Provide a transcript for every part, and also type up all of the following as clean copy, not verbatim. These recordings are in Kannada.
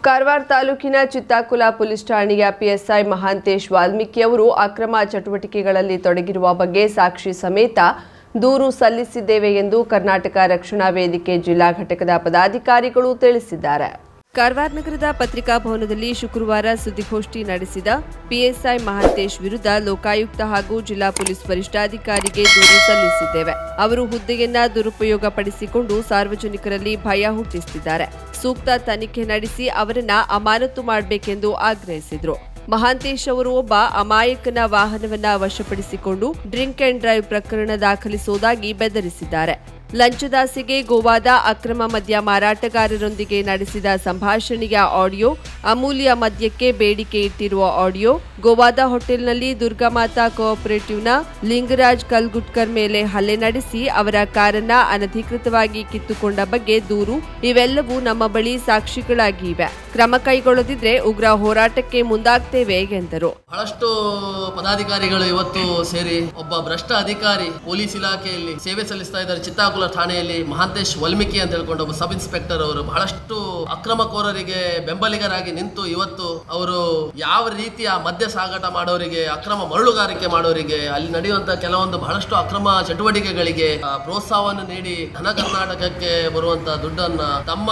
ಕಾರವಾರ ತಾಲೂಕಿನ ಚಿತ್ತಾಕುಲ ಪೊಲೀಸ್ ಠಾಣೆಯ ಪಿಎಸ್ಐ ಮಹಾಂತೇಶ್ ವಾಲ್ಮೀಕಿ ಅವರು ಅಕ್ರಮ ಚಟುವಟಿಕೆಗಳಲ್ಲಿ ತೊಡಗಿರುವ ಬಗ್ಗೆ ಸಾಕ್ಷಿ ಸಮೇತ ದೂರು ಸಲ್ಲಿಸಿದ್ದೇವೆ ಎಂದು ಕರ್ನಾಟಕ ರಕ್ಷಣಾ ವೇದಿಕೆ ಜಿಲ್ಲಾ ಘಟಕದ ಪದಾಧಿಕಾರಿಗಳು ತಿಳಿಸಿದ್ದಾರೆ. ಕಾರವಾರ ನಗರದ ಪತ್ರಿಕಾ ಭವನದಲ್ಲಿ ಶುಕ್ರವಾರ ಸುದ್ದಿಗೋಷ್ಠಿ ನಡೆಸಿದ ಪಿಎಸ್ಐ ಮಹಾಂತೇಶ್ ವಿರುದ್ಧ ಲೋಕಾಯುಕ್ತ ಹಾಗೂ ಜಿಲ್ಲಾ ಪೊಲೀಸ್ ವರಿಷ್ಠಾಧಿಕಾರಿಗೆ ದೂರು ಸಲ್ಲಿಸಿದ್ದೇವೆ. ಅವರು ಹುದ್ದೆಯನ್ನ ದುರುಪಯೋಗಪಡಿಸಿಕೊಂಡು ಸಾರ್ವಜನಿಕರಲ್ಲಿ ಭಯ ಹುಟ್ಟಿಸುತ್ತಿದ್ದಾರೆ. ಸೂಕ್ತ ತನಿಖೆ ನಡೆಸಿ ಅವರನ್ನ ಅಮಾನತು ಮಾಡಬೇಕೆಂದು ಆಗ್ರಹಿಸಿದರು. ಮಹಾಂತೇಶ್ ಅವರು ಒಬ್ಬ ಅಮಾಯಕನ ವಾಹನವನ್ನ ವಶಪಡಿಸಿಕೊಂಡು ಡ್ರಿಂಕ್ ಅಂಡ್ ಡ್ರೈವ್ ಪ್ರಕರಣ ದಾಖಲಿಸುವುದಾಗಿ ಬೆದರಿಸಿದ್ದಾರೆ. ಲಂಚದಾಸೆಗೆ ಗೋವಾದ ಅಕ್ರಮ ಮದ್ಯ ಮಾರಾಟಗಾರರೊಂದಿಗೆ ನಡೆಸಿದ ಸಂಭಾಷಣೆಯ ಆಡಿಯೋ, ಅಮೂಲ್ಯ ಮದ್ಯಕ್ಕೆ ಬೇಡಿಕೆ ಇಟ್ಟಿರುವ ಆಡಿಯೋ, ಗೋವಾದ ಹೋಟೆಲ್ನಲ್ಲಿ ದುರ್ಗಾಮಾತಾ ಕೋಆಪರೇಟಿವ್ನ ಲಿಂಗರಾಜ್ ಕಲ್ಗುಟ್ಕರ್ ಮೇಲೆ ಹಲ್ಲೆ ನಡೆಸಿ ಅವರ ಕಾರನ್ನ ಅನಧಿಕೃತವಾಗಿ ಕಿತ್ತುಕೊಂಡ ಬಗ್ಗೆ ದೂರು, ಇವೆಲ್ಲವೂ ನಮ್ಮ ಬಳಿ ಸಾಕ್ಷಿಗಳಾಗಿ ಇವೆ. ಕ್ರಮ ಕೈಗೊಳ್ಳದಿದ್ರೆ ಉಗ್ರ ಹೋರಾಟಕ್ಕೆ ಮುಂದಾಗ್ತೇವೆ ಎಂದರು. ಬಹಳಷ್ಟು ಪದಾಧಿಕಾರಿಗಳು ಇವತ್ತು ಸೇರಿ ಒಬ್ಬ ಭ್ರಷ್ಟ ಅಧಿಕಾರಿ ಪೊಲೀಸ್ ಇಲಾಖೆಯಲ್ಲಿ ಸೇವೆ ಸಲ್ಲಿಸ್ತಾ ಇದ್ದಾರೆ. ಚಿತ್ತಾಕುಲ ಠಾಣೆಯಲ್ಲಿ ಮಹಾಂತೇಶ್ ವಾಲ್ಮೀಕಿ ಅಂತ ಹೇಳ್ಕೊಂಡು ಒಬ್ಬ ಸಬ್ ಇನ್ಸ್ಪೆಕ್ಟರ್ ಅವರು ಬಹಳಷ್ಟು ಅಕ್ರಮಕೋರರಿಗೆ ಬೆಂಬಲಿಗರಾಗಿ ನಿಂತು ಇವತ್ತು ಅವರು ಯಾವ ರೀತಿಯ ಮದ್ಯ ಸಾಗಾಟ ಮಾಡೋರಿಗೆ, ಅಕ್ರಮ ಮರಳುಗಾರಿಕೆ ಮಾಡೋರಿಗೆ, ಅಲ್ಲಿ ನಡೆಯುವಂತಹ ಕೆಲವೊಂದು ಬಹಳಷ್ಟು ಅಕ್ರಮ ಚಟುವಟಿಕೆಗಳಿಗೆ ಪ್ರೋತ್ಸಾಹವನ್ನು ನೀಡಿ ಧನ ಕರ್ನಾಟಕಕ್ಕೆ ಬರುವಂತಹ ದುಡ್ಡನ್ನ ತಮ್ಮ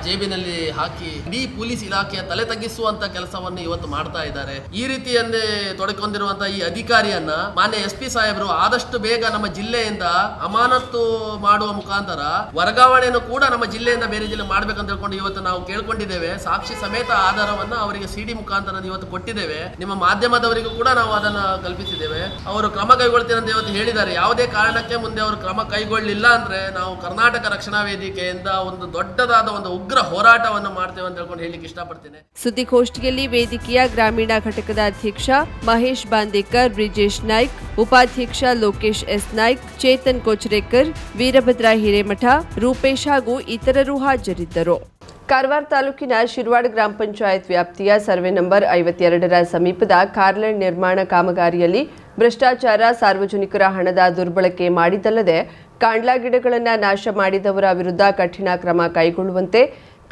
ಜೇಬಿನಲ್ಲಿ ಹಾಕಿ ಇಡೀ ಪೊಲೀಸ್ ಇಲಾಖೆಯ ತಲೆ ತಗ್ಗಿಸುವಂತ ಕೆಲಸವನ್ನು ಇವತ್ತು ಮಾಡ್ತಾ ಇದ್ದಾರೆ. ಈ ರೀತಿಯನ್ನೇ ತೊಡಕೊಂಡಿರುವಂತಹ ಈ ಅಧಿಕಾರಿಯನ್ನ ಮಾನ್ಯ SP ಸಾಹೇಬರು ಆದಷ್ಟು ಬೇಗ ನಮ್ಮ ಜಿಲ್ಲೆಯಿಂದ ಅಮಾನತು ಮಾಡುವ ಮುಖಾಂತರ ವರ್ಗಾವಣೆಯನ್ನು ಕೂಡ ನಮ್ಮ ಜಿಲ್ಲೆಯಿಂದ ಬೇರೆ ಜಿಲ್ಲೆ ಮಾಡ್ಬೇಕಂತ ಹೇಳ್ಕೊಂಡು ಇವತ್ತು ನಾವು ಕೇಳ್ಕೊಂಡಿದ್ದೇವೆ. ಸಾಕ್ಷಿ ಸಮೇತ ಆಧಾರವನ್ನ ಅವರಿಗೆ CD ಮುಖಾಂತರ ಇವತ್ತು ಕೊಟ್ಟಿದ್ದೇವೆ. ನಿಮ್ಮ ಮಾಧ್ಯಮದವರಿಗೂ ಕೂಡ ನಾವು ಅದನ್ನ ಕಲ್ಪಿಸಿದ್ದೇವೆ. ಅವರು ಕ್ರಮ ಕೈಗೊಳ್ತೀನಿ ಅಂತ ಇವತ್ತು ಹೇಳಿದ್ದಾರೆ. ಯಾವುದೇ ಕಾರಣಕ್ಕೆ ಮುಂದೆ ಅವರು ಕ್ರಮ ಕೈಗೊಳ್ಳಲಿಲ್ಲ ಅಂದ್ರೆ ನಾವು ಕರ್ನಾಟಕ ರಕ್ಷಣಾ ವೇದಿಕೆಯಿಂದ ಒಂದು ದೊಡ್ಡದಾದ ಒಂದು ಉಗ್ರ ಹೋರಾಟವನ್ನು ಮಾಡ್ತೇವೆ ಅಂತ ಹೇಳ್ಕೊಂಡು ಹೇಳಿಕ್ಕೆ ಇಷ್ಟಪಡ್ತೇನೆ. ಸುದ್ದಿಗೋಷ್ಠಿಯಲ್ಲಿ ವೇದಿಕೆಯ ಗ್ರಾಮೀಣ ಘಟಕದ ಅಧ್ಯಕ್ಷ ಮಹೇಶ್ ಬಾಂದೇಕರ್, ಬ್ರಿಜೇಶ್ ನಾಯ್ಕ್, ಉಪಾಧ್ಯಕ್ಷ ಲೋಕೇಶ್ S ನಾಯ್ಕ್, ಚೇತನ್ ಕೋಚರೇಕರ್, ವೀರಭದ್ರ ಹಿರೇಮಠ, ರೂಪೇಶ್ ಹಾಗೂ ಇತರರು ಹಾಜರಿದ್ದರು. ಕಾರವಾರ ತಾಲೂಕಿನ ಶಿರ್ವಾಡ್ ಗ್ರಾಮ ಪಂಚಾಯತ್ ವ್ಯಾಪ್ತಿಯ ಸರ್ವೆ ನಂಬರ್ 52ರ ಸಮೀಪದ ಕಾರ್ಲೆಂಡ್ ನಿರ್ಮಾಣ ಕಾಮಗಾರಿಯಲ್ಲಿ ಭ್ರಷ್ಟಾಚಾರ, ಸಾರ್ವಜನಿಕರ ಹಣದ ದುರ್ಬಳಕೆ ಮಾಡಿದ್ದಲ್ಲದೆ ಕಾಂಡ್ಲಾ ಗಿಡಗಳನ್ನು ನಾಶ ಮಾಡಿದವರ ವಿರುದ್ಧ ಕಠಿಣ ಕ್ರಮ ಕೈಗೊಳ್ಳುವಂತೆ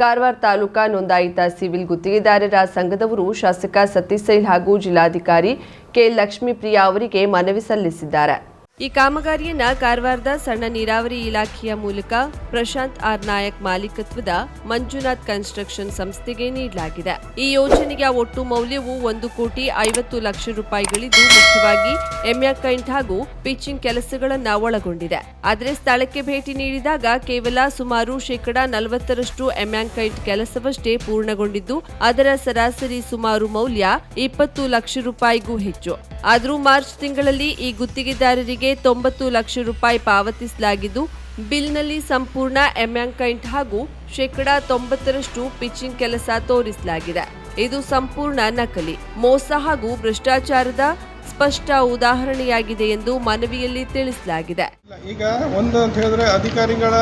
ಕಾರವಾರ ತಾಲೂಕಾ ನೋಂದಾಯಿತ ಸಿವಿಲ್ ಗುತ್ತಿಗೆದಾರರ ಸಂಘದವರು ಶಾಸಕ ಸತೀಶ್ ಸೈಲ್ ಹಾಗೂ ಜಿಲ್ಲಾಧಿಕಾರಿ ಕೆ ಲಕ್ಷ್ಮೀಪ್ರಿಯಾ ಅವರಿಗೆ ಮನವಿ ಸಲ್ಲಿಸಿದ್ದಾರೆ. ಈ ಕಾಮಗಾರಿಯನ್ನ ಕಾರವಾರದ ಸಣ್ಣ ನೀರಾವರಿ ಇಲಾಖೆಯ ಮೂಲಕ ಪ್ರಶಾಂತ್ R ನಾಯಕ್ ಮಾಲೀಕತ್ವದ ಮಂಜುನಾಥ್ ಕನ್ಸ್ಟ್ರಕ್ಷನ್ ಸಂಸ್ಥೆಗೆ ನೀಡಲಾಗಿದೆ. ಈ ಯೋಜನೆಯ ಒಟ್ಟು ಮೌಲ್ಯವು 1,50,00,000 ರೂಪಾಯಿಗಳಿದ್ದು ಮುಖ್ಯವಾಗಿ ಎಮ್ಯಾಕೈಂಟ್ ಹಾಗೂ ಪಿಚಿಂಗ್ ಕೆಲಸಗಳನ್ನ ಒಳಗೊಂಡಿದೆ. ಆದರೆ ಸ್ಥಳಕ್ಕೆ ಭೇಟಿ ನೀಡಿದಾಗ ಕೇವಲ ಸುಮಾರು 40% ಎಮ್ಯಾಕೈಂಟ್ ಕೆಲಸವಷ್ಟೇ ಪೂರ್ಣಗೊಂಡಿದ್ದು ಅದರ ಸರಾಸರಿ ಸುಮಾರು ಮೌಲ್ಯ 20 ಲಕ್ಷ ರೂಪಾಯಿಗೂ ಹೆಚ್ಚು. ಆದರೂ ಮಾರ್ಚ್ ತಿಂಗಳಲ್ಲಿ ಈ ಗುತ್ತಿಗೆದಾರರಿಗೆ 90 ಲಕ್ಷ ರೂಪಾಯಿ ಪಾವತಿಸಲಾಗಿದ್ದು ಬಿಲ್ನಲ್ಲಿ ಸಂಪೂರ್ಣ ಎಮ್ಯಾಕೈಂಟ್ ಹಾಗೂ 90% ಪಿಚಿಂಗ್ ಕೆಲಸ ತೋರಿಸಲಾಗಿದೆ. ಇದು ಸಂಪೂರ್ಣ ನಕಲಿ, ಮೋಸ ಹಾಗೂ ಭ್ರಷ್ಟಾಚಾರದ ಸ್ಪಷ್ಟ ಉದಾಹರಣೆಯಾಗಿದೆ ಎಂದು ಮನವಿಯಲ್ಲಿ ತಿಳಿಸಲಾಗಿದೆ. ಈಗ ಒಂದು ಅಂತ ಹೇಳಿದ್ರೆ ಅಧಿಕಾರಿಗಳ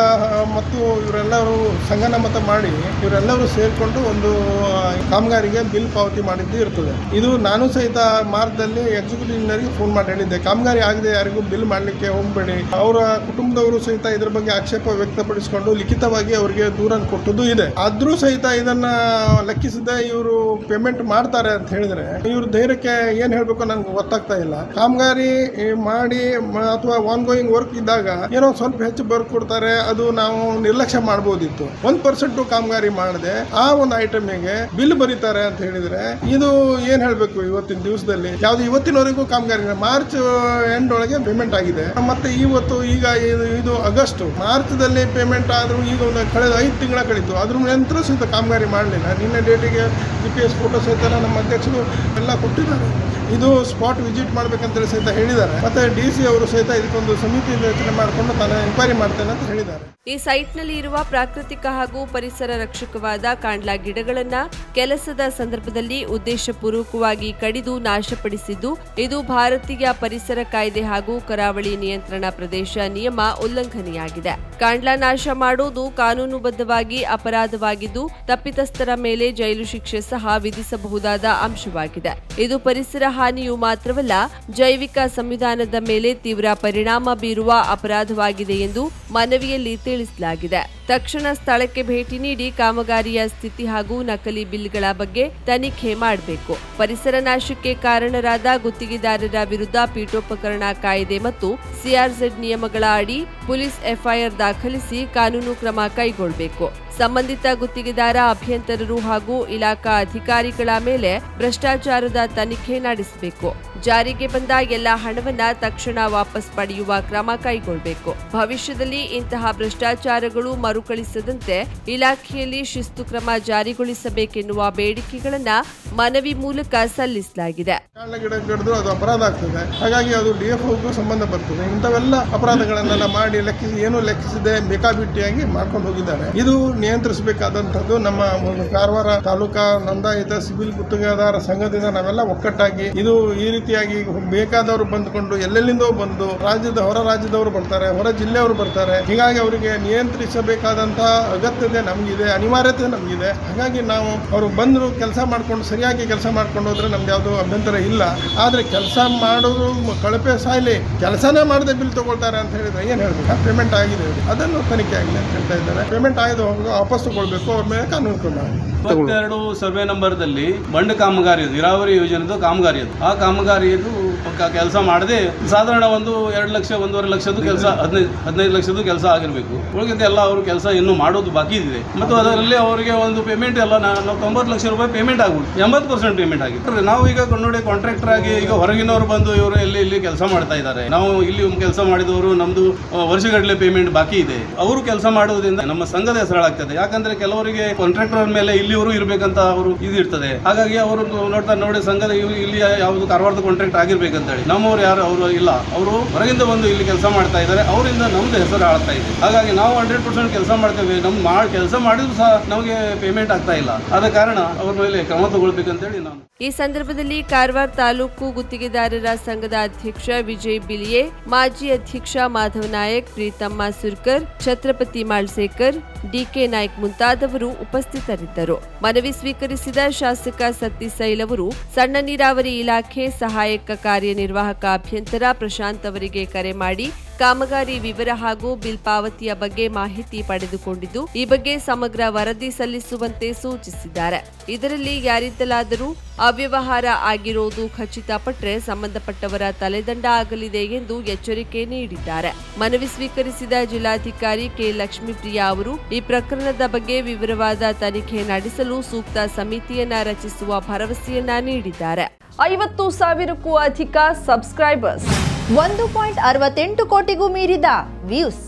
ಮತ್ತು ಇವರೆಲ್ಲರೂ ಸಂಗನಮತ ಮಾಡಿ ಇವರೆಲ್ಲರೂ ಸೇರಿಕೊಂಡು ಒಂದು ಕಾಮಗಾರಿಗೆ ಬಿಲ್ ಪಾವತಿ ಮಾಡಿದ್ದು ಇರ್ತದೆ. ಇದು ನಾನು ಸಹಿತ ಮಾರ್ಚದಲ್ಲಿ ಎಕ್ಸಿಕ್ಯೂಟಿವ್ ಇಂಜಿನಿಯರ್ಗೆ ಫೋನ್ ಮಾಡಿ ಹೇಳಿದ್ದೆ, ಕಾಮಗಾರಿ ಆಗದೆ ಯಾರಿಗೂ ಬಿಲ್ ಮಾಡಲಿಕ್ಕೆ ಹೋಗಬೇಡಿ. ಅವರ ಕುಟುಂಬದವರು ಸಹಿತ ಇದ್ರ ಬಗ್ಗೆ ಆಕ್ಷೇಪ ವ್ಯಕ್ತಪಡಿಸಿಕೊಂಡು ಲಿಖಿತವಾಗಿ ಅವರಿಗೆ ದೂರ ಕೊಟ್ಟದ್ದು ಇದೆ. ಆದ್ರೂ ಸಹಿತ ಇದನ್ನ ಲೆಕ್ಕಿಸದೆ ಇವರು ಪೇಮೆಂಟ್ ಮಾಡ್ತಾರೆ ಅಂತ ಹೇಳಿದ್ರೆ ಇವ್ರ ಧೈರ್ಯಕ್ಕೆ ಏನ್ ಹೇಳ್ಬೇಕು ನನಗೆ ಗೊತ್ತಾಗ್ತಾ ಇಲ್ಲ. ಕಾಮಗಾರಿ ಮಾಡಿ ಅಥವಾ ಆನ್ ಗೋಯಿಂಗ್ ವರ್ಕ್ ಇದ್ದಾಗ ಏನೋ ಸ್ವಲ್ಪ ಹೆಚ್ಚು ಬರ್ಕೊಡ್ತಾರೆ, ಅದು ನಾವು ನಿರ್ಲಕ್ಷ್ಯ ಮಾಡಬಹುದಿತ್ತು. 1% ಕಾಮಗಾರಿ ಮಾಡದೆ ಆ ಒಂದು ಐಟಮಿಗೆ ಬಿಲ್ ಬರೀತಾರೆ ಅಂತ ಹೇಳಿದ್ರೆ ಇದು ಏನ್ ಹೇಳ್ಬೇಕು. ಇವತ್ತಿನ ದಿವಸದಲ್ಲಿ ಯಾವ್ದು ಇವತ್ತಿನವರೆಗೂ ಕಾಮಗಾರಿ ಮಾರ್ಚ್ ಎಂಡ್ ಒಳಗೆ ಪೇಮೆಂಟ್ ಆಗಿದೆ. ಮತ್ತೆ ಇವತ್ತು ಈಗ ಇದು ಆಗಸ್ಟ್, ಮಾರ್ಚ್ದಲ್ಲಿ ಪೇಮೆಂಟ್ ಆದ್ರೂ ಈಗ ಒಂದು ಕಳೆದ 5 ತಿಂಗಳ ಕಳೀತು. ಅದ್ರ ನಂತರ ಸಹಿತ ಕಾಮಗಾರಿ ಮಾಡಲಿಲ್ಲ. ನಿನ್ನೆ ಡೇಟಿಗೆ GPS ಫೋಟೋ ಸಹಿತ ನಮ್ಮ ಅಧ್ಯಕ್ಷರು ಎಲ್ಲ ಕೊಟ್ಟಿದ್ದಾರೆ. ಇದು ಸ್ಪಾಟ್ ವಿಸಿಟ್ ಮಾಡ್ಬೇಕಂತ ಸಹಿತ ಹೇಳಿದ್ದಾರೆ. ಮತ್ತೆ DC ಅವರು ಸಹಿತ ಇದಕ್ಕೊಂದು ಸಮಿತಿ ರಚನೆ ಮಾಡಿಕೊಂಡು ತಾನು ಎಂಕ್ವೈರಿ ಮಾಡ್ತೇನೆ ಅಂತ ಹೇಳಿದ್ದಾರೆ. ಈ ಸೈಟ್ನಲ್ಲಿ ಇರುವ ಪ್ರಾಕೃತಿಕ ಹಾಗೂ ಪರಿಸರ ರಕ್ಷಕವಾದ ಕಾಂಡ್ಲಾ ಗಿಡಗಳನ್ನ ಕೆಲಸದ ಸಂದರ್ಭದಲ್ಲಿ ಉದ್ದೇಶಪೂರ್ವಕವಾಗಿ ಕಡಿದು ನಾಶಪಡಿಸಿದ್ದು ಇದು ಭಾರತೀಯ ಪರಿಸರ ಕಾಯ್ದೆ ಹಾಗೂ ಕರಾವಳಿ ನಿಯಂತ್ರಣ ಪ್ರದೇಶ ನಿಯಮ ಉಲ್ಲಂಘನೆಯಾಗಿದೆ. ಕಾಂಡ್ಲಾ ನಾಶ ಮಾಡುವುದು ಕಾನೂನುಬದ್ಧವಾಗಿ ಅಪರಾಧವಾಗಿದ್ದು ತಪ್ಪಿತಸ್ಥರ ಮೇಲೆ ಜೈಲು ಶಿಕ್ಷೆ ಸಹ ವಿಧಿಸಬಹುದಾದ ಅಂಶವಾಗಿದೆ. ಇದು ಪರಿಸರ ಹಾನಿಯು ಮಾತ್ರವಲ್ಲ, ಜೈವಿಕ ಸಂವಿಧಾನದ ಮೇಲೆ ತೀವ್ರ ಪರಿಣಾಮ ಬೀರುವ ಅಪರಾಧವಾಗಿದೆ ಎಂದು ಮನವಿಯಲ್ಲಿ ತಿಳಿಸಲಾಗಿದೆ. ತಕ್ಷಣ ಸ್ಥಳಕ್ಕೆ ಭೇಟಿ ನೀಡಿ ಕಾಮಗಾರಿಯ ಸ್ಥಿತಿ ಹಾಗೂ ನಕಲಿ ಬಿಲ್ಗಳ ಬಗ್ಗೆ ತನಿಖೆ ಮಾಡಬೇಕು. ಪರಿಸರ ನಾಶಕ್ಕೆ ಕಾರಣರಾದ ಗುತ್ತಿಗೆದಾರರ ವಿರುದ್ಧ ಪೀಠೋಪಕರಣ ಕಾಯ್ದೆ ಮತ್ತು ಸಿಆರ್ಜೆಡ್ ನಿಯಮಗಳ ಅಡಿ ಪೊಲೀಸ್ ಎಫ್ಐಆರ್ ದಾಖಲಿಸಿ ಕಾನೂನು ಕ್ರಮ ಕೈಗೊಳ್ಳಬೇಕು. ಸಂಬಂಧಿತ ಗುತ್ತಿಗೆದಾರ, ಅಭಿಯಂತರರು ಹಾಗೂ ಇಲಾಖಾ ಅಧಿಕಾರಿಗಳ ಮೇಲೆ ಭ್ರಷ್ಟಾಚಾರದ ತನಿಖೆ ನಡೆಸಬೇಕು. ಜಾರಿಗೆ ಬಂದ ಎಲ್ಲ ಹಣವನ್ನ ತಕ್ಷಣ ವಾಪಸ್ ಪಡೆಯುವ ಕ್ರಮ ಕೈಗೊಳ್ಳಬೇಕು. ಭವಿಷ್ಯದಲ್ಲಿ ಇಂತಹ ಭ್ರಷ್ಟಾಚಾರಗಳು ಮರುಕಳಿಸದಂತೆ ಇಲಾಖೆಯಲ್ಲಿ ಶಿಸ್ತು ಕ್ರಮ ಜಾರಿಗೊಳಿಸಬೇಕೆನ್ನುವ ಬೇಡಿಕೆಗಳನ್ನ ಮನವಿ ಮೂಲಕ ಸಲ್ಲಿಸಲಾಗಿದೆ. ಗಿಡದ್ದು ಅದು ಅಪರಾಧ ಆಗ್ತದೆ, ಹಾಗಾಗಿ ಅದು ಡಿಎಫ್ಒಗೂ ಸಂಬಂಧ ಬರ್ತದೆ. ಇಂಥವೆಲ್ಲ ಅಪರಾಧಗಳನ್ನೆಲ್ಲ ಮಾಡಿ ಲೆಕ್ಕಿಸದೆ ಬೇಕಾಬಿಟ್ಟಿಯಾಗಿ ಮಾಡ್ಕೊಂಡು ಹೋಗಿದ್ದಾರೆ. ಇದು ನಿಯಂತ್ರಿಸಬೇಕಾದಂಥದ್ದು ನಮ್ಮ ಕಾರವಾರ ತಾಲೂಕಾ ನೋಂದಾಯಿತ ಸಿವಿಲ್ ಗುತ್ತಿಗೆದಾರ ಸಂಘದಿಂದ ನಾವೆಲ್ಲ ಒಕ್ಕಟ್ಟಾಗಿ ಇದು ಈ ರೀತಿಯಾಗಿ ಬೇಕಾದವರು ಬಂದುಕೊಂಡು ಎಲ್ಲೆಲ್ಲಿಂದೋ ಬಂದು ಹೊರ ರಾಜ್ಯದವರು ಬರ್ತಾರೆ, ಹೊರ ಜಿಲ್ಲೆಯವರು ಬರ್ತಾರೆ. ಹೀಗಾಗಿ ಅವರಿಗೆ ನಿಯಂತ್ರಿಸಬೇಕಾದಂತಹ ಅಗತ್ಯತೆ ನಮಗಿದೆ, ಅನಿವಾರ್ಯತೆ ನಮಗಿದೆ. ಹಾಗಾಗಿ ನಾವು ಅವರು ಬಂದರು ಕೆಲಸ ಮಾಡಿಕೊಂಡು ಸರಿಯಾಗಿ ಕೆಲಸ ಮಾಡ್ಕೊಂಡು ಹೋದ್ರೆ ನಮ್ದು ಯಾವುದೂ ಅಭ್ಯಂತರ ಇಲ್ಲ. ಆದರೆ ಕೆಲಸ ಮಾಡೋರು ಕಳಪೆ ಸಾಯ್ಲಿ, ಕೆಲಸನೇ ಮಾಡದೆ ಬಿಲ್ ತಗೊಳ್ತಾರೆ ಅಂತ ಹೇಳಿದ್ರೆ ಏನು ಹೇಳ್ಬೇಕು? ಪೇಮೆಂಟ್ ಆಗಿದೆ, ಅದನ್ನು ತನಿಖೆ ಆಗಿದೆ ಅಂತ ಹೇಳ್ತಾ ಇದ್ದಾರೆ. ಪೇಮೆಂಟ್ ಆಗಿದೆ, ವಾಪಸ್ ತಗೊಳ್ಬೇಕು, ಅವ್ರ ಮೇಲೆ ಕಾನೂನು ಕ್ರಮ. 22 ಸರ್ವೆ ನಂಬರ್ದಲ್ಲಿ ಬಂಡ್ ಕಾಮಗಾರಿ, ನೀರಾವರಿ ಯೋಜನೆದು ಕಾಮಗಾರಿ ಅದು. ಆ ಕಾಮಗಾರಿಯದು ಕೆಲಸ ಮಾಡದೆ ಸಾಧಾರಣ ಒಂದು 2 ಲಕ್ಷ 1.5 ಲಕ್ಷದ ಕೆಲಸ, 15 ಲಕ್ಷದ ಕೆಲಸ ಆಗಿರಬೇಕು. ಉಳಿದ ಎಲ್ಲ ಅವರು ಕೆಲಸ ಇನ್ನೂ ಮಾಡೋದು ಬಾಕಿ ಇದೆ. ಮತ್ತು ಅದರಲ್ಲಿ ಅವರಿಗೆ ಒಂದು ಪೇಮೆಂಟ್ ಎಲ್ಲ ನಾವು 90 ಲಕ್ಷ ರೂಪಾಯಿ ಪೇಮೆಂಟ್ ಆಗ್ಬಿಟ್ಟು 80% ಪೇಮೆಂಟ್ ಆಗಿದೆ. ನಾವು ಈಗ ನೋಡಿ ಕಾಂಟ್ರಾಕ್ಟರ್ ಆಗಿ ಈಗ ಹೊರಗಿನವರು ಬಂದು ಇವರು ಇಲ್ಲಿ ಕೆಲಸ ಮಾಡ್ತಾ ಇದ್ದಾರೆ. ನಾವು ಇಲ್ಲಿ ಕೆಲಸ ಮಾಡಿದವರು ನಮ್ದು ವರ್ಷಗಟ್ಟಲೆ ಪೇಮೆಂಟ್ ಬಾಕಿ ಇದೆ. ಅವರು ಕೆಲಸ ಮಾಡೋದ್ರಿಂದ ನಮ್ಮ ಸಂಘದ ಹೆಸರಾಗ್ತದೆ. ಯಾಕಂದ್ರೆ ಕೆಲವರಿಗೆ ಕಾಂಟ್ರಾಕ್ಟರ್ ಮೇಲೆ ಇಲ್ಲಿವರು ಇರ್ಬೇಕಂತ ಅವರು ಇರ್ತದೆ. ಹಾಗಾಗಿ ಅವರು ನೋಡಿ ಸಂಘದ ಇಲ್ಲಿ ಯಾವುದು ಕಾರವಾರದ ಕಾಂಟ್ರಾಕ್ಟ್ ಆಗಿರ್ಬೇಕಂತ ಹೇಳಿ ನಮ್ಮವ್ರು ಯಾರು ಅವರು ಇಲ್ಲ, ಅವರು ಹೊರಗಿಂದ ಬಂದು ಇಲ್ಲಿ ಕೆಲಸ ಮಾಡ್ತಾ ಇದ್ದಾರೆ. ಅವರಿಂದ ನಮ್ದು ಹೆಸರು ಆಳ್ತಾ ಇದೆ. ಹಾಗಾಗಿ ನಾವು 100% ಕೆಲಸ ಮಾಡ್ತೇವೆ. ಕೆಲಸ ಮಾಡಿದ್ರು ಸಹ ನಮಗೆ ಪೇಮೆಂಟ್ ಆಗ್ತಾ ಇಲ್ಲ. ಆದ ಕಾರಣ ಅವ್ರ ಮೇಲೆ ಕ್ರಮ ತಗೊಳ್ಬೇಕಂತೇಳಿ ನಾನು. ಈ ಸಂದರ್ಭದಲ್ಲಿ ಕಾರವಾರ ತಾಲೂಕು ಗುತ್ತಿಗೆದಾರರ ಸಂಘದ ಅಧ್ಯಕ್ಷ ವಿಜಯ್ ಬಿಲಿಯೆ, ಮಾಜಿ ಅಧ್ಯಕ್ಷ ಮಾಧವ್ ನಾಯಕ್, ಪ್ರೀತಮ್ಮ ಸುರ್ಕರ್, ಛತ್ರಪತಿ ಮಾಳ್ಸೇಕರ್, ಡಿಕೆ ನಾಯ್ಕ್ ಮುಂತಾದವರು ಉಪಸ್ಥಿತರಿದ್ದರು. ಮನವಿ ಸ್ವೀಕರಿಸಿದ ಶಾಸಕ ಸತ್ತಿಸೈಲ್ ಅವರು ಸಣ್ಣ ನೀರಾವರಿ ಇಲಾಖೆ ಸಹಾಯಕ ಕಾರ್ಯನಿರ್ವಾಹಕ ಅಭಿಯಂತರ ಪ್ರಶಾಂತ್ ಅವರಿಗೆ ಕರೆ ಮಾಡಿ ಕಾಮಗಾರಿ ವಿವರ ಹಾಗೂ ಬಿಲ್ ಪಾವತಿಯ ಬಗ್ಗೆ ಮಾಹಿತಿ ಪಡೆದುಕೊಂಡಿದ್ದು, ಈ ಬಗ್ಗೆ ಸಮಗ್ರ ವರದಿ ಸಲ್ಲಿಸುವಂತೆ ಸೂಚಿಸಿದ್ದಾರೆ. ಇದರಲ್ಲಿ ಯಾರಿಂದಲಾದರೂ ಅವ್ಯವಹಾರ ಆಗಿರೋದು ಖಚಿತಪಟ್ಟರೆ ಸಂಬಂಧಪಟ್ಟವರ ತಲೆದಂಡ ಆಗಲಿದೆ ಎಂದು ಎಚ್ಚರಿಕೆ ನೀಡಿದ್ದಾರೆ. ಮನವಿ ಸ್ವೀಕರಿಸಿದ ಜಿಲ್ಲಾಧಿಕಾರಿ ಕೆ ಲಕ್ಷ್ಮೀಪ್ರಿಯಾ ಅವರು ಈ ಪ್ರಕರಣದ ಬಗ್ಗೆ ವಿವರವಾದ ತನಿಖೆ ನಡೆಸಲು ಸೂಕ್ತ ಸಮಿತಿಯನ್ನ ರಚಿಸುವ ಭರವಸೆಯನ್ನ ನೀಡಿದ್ದಾರೆ. 50,000ಕ್ಕೂ ಅಧಿಕ ಸಬ್ಸ್ಕ್ರೈಬರ್ಸ್, 1.68 ಕೋಟಿಗೂ ಮೀರಿದ ವ್ಯೂಸ್,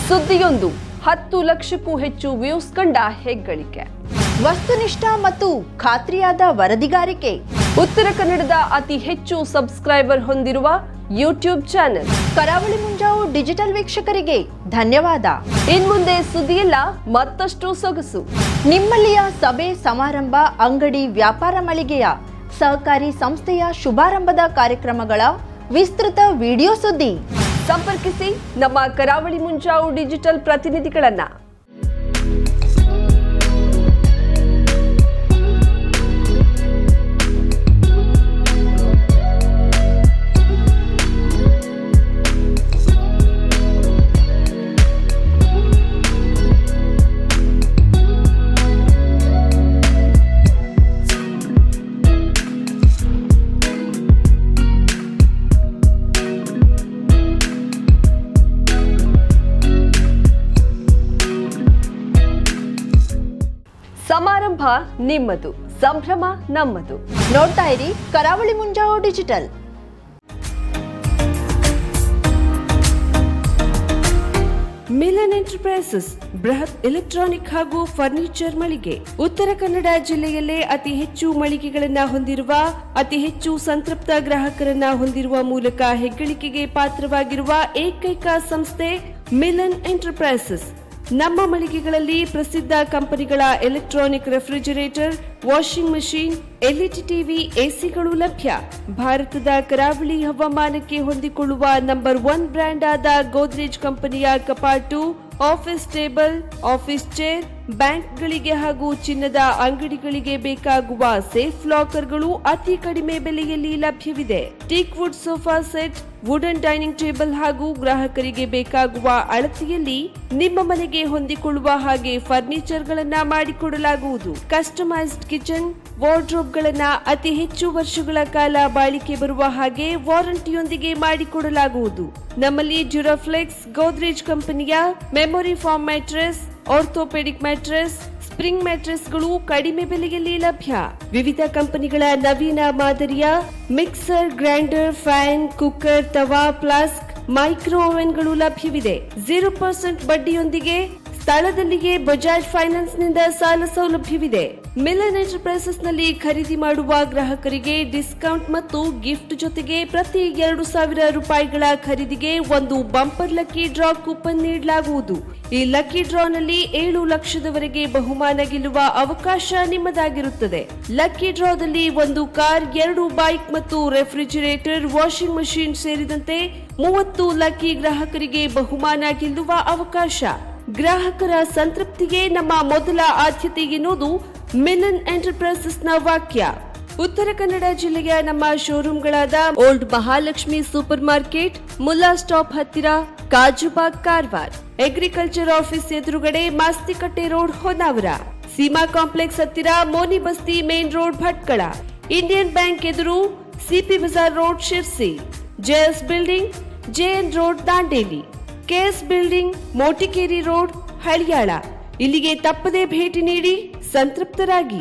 ಸುದ್ದಿಯೊಂದು 10 ಲಕ್ಷಕ್ಕೂ ಹೆಚ್ಚು ವ್ಯೂಸ್ ಕಂಡ ಹೆಗ್ಗಳಿಕೆ, ವಸ್ತುನಿಷ್ಠ ಮತ್ತು ಖಾತ್ರಿಯಾದ ವರದಿಗಾರಿಕೆ, ಉತ್ತರ ಕನ್ನಡದ ಅತಿ ಹೆಚ್ಚು ಸಬ್ಸ್ಕ್ರೈಬರ್ ಹೊಂದಿರುವ ಯೂಟ್ಯೂಬ್ ಚಾನೆಲ್ ಕರಾವಳಿ ಮುಂಜಾವು ಡಿಜಿಟಲ್ ವೀಕ್ಷಕರಿಗೆ ಧನ್ಯವಾದ. ಇನ್ಮುಂದೆ ಸುದ್ದಿಯಲ್ಲ ಮತ್ತಷ್ಟು ಸೊಗಸು. ನಿಮ್ಮಲ್ಲಿಯ ಸಭೆ ಸಮಾರಂಭ, ಅಂಗಡಿ ವ್ಯಾಪಾರ ಮಳಿಗೆಯ ಸಹಕಾರಿ ಸಂಸ್ಥೆಯ ಶುಭಾರಂಭದ ಕಾರ್ಯಕ್ರಮಗಳ ವಿಸ್ತೃತ ವಿಡಿಯೋ ಸುದ್ದಿ. ಸಂಪರ್ಕಿಸಿ ನಮ್ಮ ಕರಾವಳಿ ಮುಂಜಾವು ಡಿಜಿಟಲ್ ಪ್ರತಿನಿಧಿಗಳನ್ನ. ಸಮಾರಂಭ ನಿಮ್ಮದು, ಸಂಭ್ರಮ ನಮ್ಮದು. ನೋಡ್ತಾ ಇರಿ ಕರಾವಳಿ ಮುಂಜಾವು ಡಿಜಿಟಲ್. ಮಿಲನ್ ಎಂಟರ್ಪ್ರೈಸಸ್ ಬೃಹತ್ ಎಲೆಕ್ಟ್ರಾನಿಕ್ ಹಾಗೂ ಫರ್ನಿಚರ್ ಮಳಿಗೆ. ಉತ್ತರ ಕನ್ನಡ ಜಿಲ್ಲೆಯಲ್ಲೇ ಅತಿ ಹೆಚ್ಚು ಮಳಿಗೆಗಳನ್ನ ಹೊಂದಿರುವ, ಅತಿ ಹೆಚ್ಚು ಸಂತೃಪ್ತ ಗ್ರಾಹಕರನ್ನ ಹೊಂದಿರುವ ಮೂಲಕ ಹೆಗ್ಗಳಿಕೆಗೆ ಪಾತ್ರವಾಗಿರುವ ಏಕೈಕ ಸಂಸ್ಥೆ ಮಿಲನ್ ಎಂಟರ್ಪ್ರೈಸಸ್. ನಮ್ಮ ಮಳಿಗೆಗಳಲ್ಲಿ ಪ್ರಸಿದ್ಧ ಕಂಪನಿಗಳ electronic refrigerator, washing machine, LED TV, ಎಸಿಗಳು ಲಭ್ಯ. ಭಾರತದ ಕರಾವಳಿ ಹವಾಮಾನಕ್ಕೆ ಹೊಂದಿಕೊಳ್ಳುವ ನಂಬರ್ 1 ಬ್ರ್ಯಾಂಡ್ ಆದ ಗೋದ್ರೇಜ್ ಕಂಪನಿಯ ಕಪಾಟು, ಆಫೀಸ್ ಟೇಬಲ್, ಆಫೀಸ್ ಚೇರ್, ಬ್ಯಾಂಕ್ಗಳಿಗೆ ಹಾಗೂ ಚಿನ್ನದ ಅಂಗಡಿಗಳಿಗೆ ಬೇಕಾಗುವ ಸೇಫ್ ಲಾಕರ್ಗಳು ಅತಿ ಕಡಿಮೆ ಬೆಲೆಯಲ್ಲಿ ಲಭ್ಯವಿದೆ. Teak wood sofa set, wooden dining table ಹಾಗೂ ಗ್ರಾಹಕರಿಗೆ ಬೇಕಾಗುವ ಅಳತೆಯಲ್ಲಿ ನಿಮ್ಮ ಮನೆಗೆ ಹೊಂದಿಕೊಳ್ಳುವ ಹಾಗೆ ಫರ್ನಿಚರ್ಗಳನ್ನ ಮಾಡಿಕೊಡಲಾಗುವುದು. ಕಸ್ಟಮೈಸ್ಡ್ ಕಿಚನ್ ವಾರ್ಡ್ರೋಬ್ಗಳನ್ನ ಅತಿ ಹೆಚ್ಚು ವರ್ಷಗಳ ಕಾಲ ಬಾಳಿಕೆ ಬರುವ ಹಾಗೆ ವಾರಂಟಿಯೊಂದಿಗೆ ಮಾಡಿಕೊಡಲಾಗುವುದು. ನಮ್ಮಲ್ಲಿ ಡ್ಯೂರಾಫ್ಲೆಕ್ಸ್, ಗೋದ್ರೇಜ್ ಕಂಪನಿಯ memory foam mattress, orthopedic mattress, spring ಮ್ಯಾಟ್ರೆಸ್ಗಳು ಕಡಿಮೆ ಬೆಲೆಯಲ್ಲಿ ಲಭ್ಯ. ವಿವಿಧ ಕಂಪನಿಗಳ ನವೀನ ಮಾದರಿಯ ಮಿಕ್ಸರ್, ಗ್ರೈಂಡರ್, ಫ್ಯಾನ್, ಕುಕ್ಕರ್, ತವಾ, ಫ್ಲಾಸ್ಕ್, ಮೈಕ್ರೋ ಓವೆನ್ಗಳು ಲಭ್ಯವಿದೆ. 0% ಬಡ್ಡಿಯೊಂದಿಗೆ ಸ್ಥಳದಲ್ಲಿಯೇ ಬಜಾಜ್ ಫೈನಾನ್ಸ್ ನಿಂದ ಸಾಲ ಸೌಲಭ್ಯವಿದೆ. ಮಿಲನ್ ಎಂಟರ್ಪ್ರೈಸಸ್ ನಲ್ಲಿ ಖರೀದಿ ಮಾಡುವ ಗ್ರಾಹಕರಿಗೆ ಡಿಸ್ಕೌಂಟ್ ಮತ್ತು ಗಿಫ್ಟ್ ಜೊತೆಗೆ ಪ್ರತಿ 2,000 ರೂಪಾಯಿಗಳ ಖರೀದಿಗೆ ಒಂದು ಬಂಪರ್ ಲಕ್ಕಿ ಡ್ರಾ ಕೂಪನ್ ನೀಡಲಾಗುವುದು. ಈ ಲಕ್ಕಿ ಡ್ರಾನಲ್ಲಿ 7 ಲಕ್ಷದವರೆಗೆ ಬಹುಮಾನ ಗೆಲ್ಲುವ ಅವಕಾಶ ನಿಮ್ಮದಾಗಿರುತ್ತದೆ. ಲಕ್ಕಿ ಡ್ರಾದಲ್ಲಿ 1 ಕಾರ್, 2 ಬೈಕ್ ಮತ್ತು ರೆಫ್ರಿಜಿರೇಟರ್, ವಾಷಿಂಗ್ ಮಷಿನ್ ಸೇರಿದಂತೆ 30 ಲಕ್ಕಿ ಗ್ರಾಹಕರಿಗೆ ಬಹುಮಾನ ಗೆಲ್ಲುವ ಅವಕಾಶ. ಗ್ರಾಹಕರ ಸಂತೃಪ್ತಿಗೆ ನಮ್ಮ ಮೊದಲ ಆದ್ಯತೆ ಎನ್ನುವುದು ಮಿಲನ್ ಎಂಟರ್ಪ್ರೈಸಸ್ನ ವಾಕ್ಯ. ಉತ್ತರ ಕನ್ನಡ ಜಿಲ್ಲೆಯ ನಮ್ಮ ಶೋರೂಮ್ಗಳಾದ old Mahalakshmi super market, Mulla stop ಹತ್ತಿರ, ಕಾಜುಬಾಗ್, ಕಾರವಾರ, ಅಗ್ರಿಕಲ್ಚರ್ ಆಫೀಸ್ ಎದುರುಗಡೆ, ಮಾಸ್ತಿಕಟ್ಟೆ ರೋಡ್, ಹೊನ್ನಾವರ, ಸೀಮಾ ಕಾಂಪ್ಲೆಕ್ಸ್ ಹತ್ತಿರ, Moni Basti main road, Bhatkal, Indian bank ಎದುರು, CP Bazaar road, Sirsi, JS building, JN road, Dandeli, KS building, Motikeri road, Haliyal. ಇಲ್ಲಿಗೆ ತಪ್ಪದೇ ಭೇಟಿ ನೀಡಿ ಸಂತೃಪ್ತರಾಗಿ.